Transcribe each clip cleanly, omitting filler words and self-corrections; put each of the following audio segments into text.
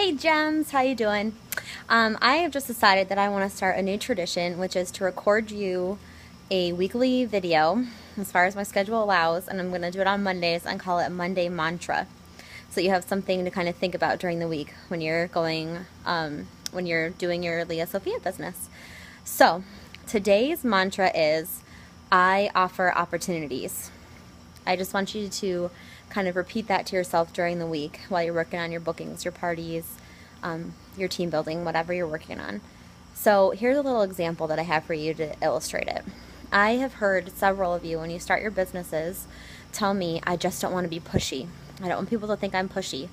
Hey Gems, how you doing? I have just decided that I want to start a new tradition, which is to record you a weekly video as far as my schedule allows, and I'm going to do it on Mondays and call it Monday Mantra. So you have something to kind of think about during the week when you're when you're doing your Leah Sophia business. So today's mantra is, I offer opportunities. I just want you to kind of repeat that to yourself during the week while you're working on your bookings, your parties, your team building, whatever you're working on. So here's a little example that I have for you to illustrate it. I have heard several of you, when you start your businesses, tell me, I just don't want to be pushy. I don't want people to think I'm pushy.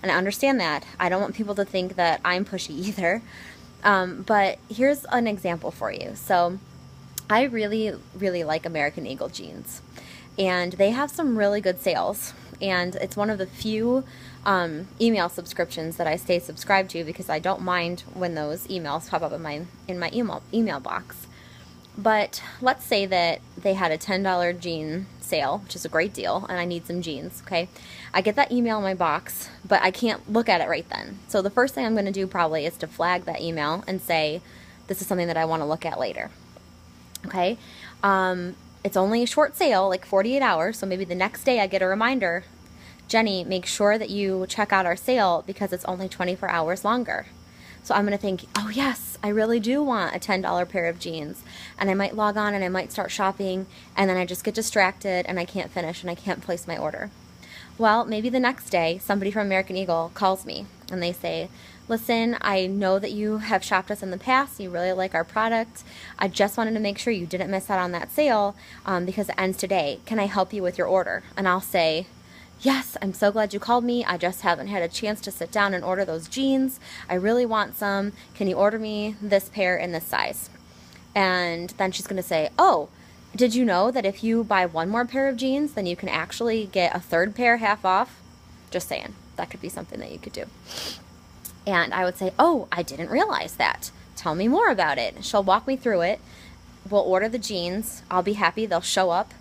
And I understand that. I don't want people to think that I'm pushy either. But here's an example for you. So I really, really like American Eagle jeans. And they have some really good sales, and it's one of the few email subscriptions that I stay subscribed to because I don't mind when those emails pop up in my email box. But let's say that they had a $10 jean sale, which is a great deal, and I need some jeans, okay? I get that email in my box, but I can't look at it right then. So the first thing I'm going to do probably is to flag that email and say, this is something that I want to look at later, okay? It's only a short sale, like 48 hours, so maybe the next day I get a reminder, Jenny, make sure that you check out our sale because it's only 24 hours longer. So I'm going to think, oh yes, I really do want a $10 pair of jeans. And I might log on and I might start shopping, and then I just get distracted and I can't finish and I can't place my order. Well, maybe the next day somebody from American Eagle calls me and they say, listen, I know that you have shopped us in the past, you really like our product. I just wanted to make sure you didn't miss out on that sale because it ends today. Can I help you with your order? And I'll say, yes, I'm so glad you called me. I just haven't had a chance to sit down and order those jeans. I really want some. Can you order me this pair in this size? And then she's going to say, oh, did you know that if you buy one more pair of jeans, then you can actually get a third pair half off? Just saying, that could be something that you could do. And I would say, oh, I didn't realize that. Tell me more about it. She'll walk me through it. We'll order the jeans. I'll be happy. They'll show up.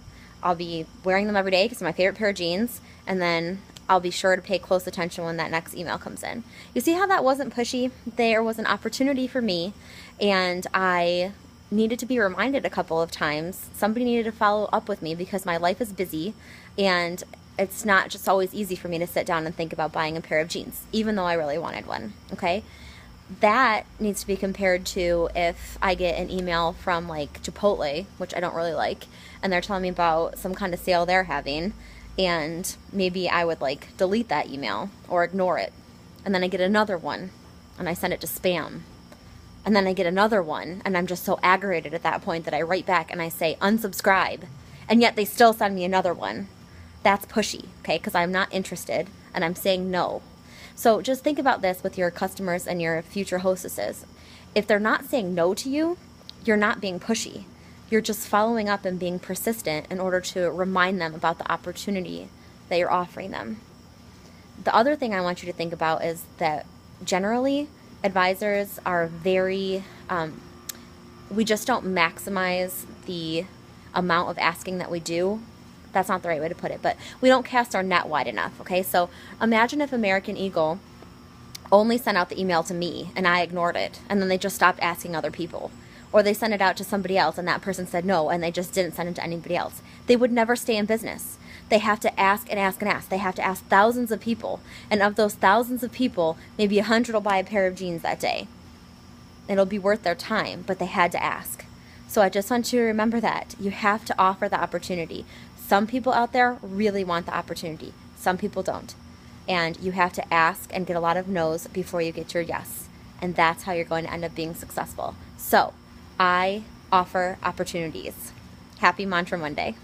I'll be wearing them every day because they're my favorite pair of jeans. And then I'll be sure to pay close attention when that next email comes in. You see how that wasn't pushy? There was an opportunity for me, and I needed to be reminded a couple of times. Somebody needed to follow up with me because my life is busy, and it's not just always easy for me to sit down and think about buying a pair of jeans, even though I really wanted one, okay? That needs to be compared to if I get an email from like Chipotle, which I don't really like, and they're telling me about some kind of sale they're having, and maybe I would like delete that email or ignore it. And then I get another one and I send it to spam. And then I get another one and I'm just so aggravated at that point that I write back and I say unsubscribe. And yet they still send me another one. That's pushy, okay? Because I'm not interested and I'm saying no. So just think about this with your customers and your future hostesses. If they're not saying no to you, you're not being pushy. You're just following up and being persistent in order to remind them about the opportunity that you're offering them. The other thing I want you to think about is that generally advisors are very, we just don't maximize the amount of asking that we do. That's not the right way to put it, but we don't cast our net wide enough, okay? So imagine if American Eagle only sent out the email to me and I ignored it, and then they just stopped asking other people. Or they sent it out to somebody else and that person said no and they just didn't send it to anybody else. They would never stay in business. They have to ask and ask and ask. They have to ask thousands of people. And of those thousands of people, maybe 100 will buy a pair of jeans that day. It'll be worth their time, but they had to ask. So I just want you to remember that. You have to offer the opportunity. Some people out there really want the opportunity. Some people don't. And you have to ask and get a lot of no's before you get your yes. And that's how you're going to end up being successful. So I offer opportunities. Happy Mantra Monday.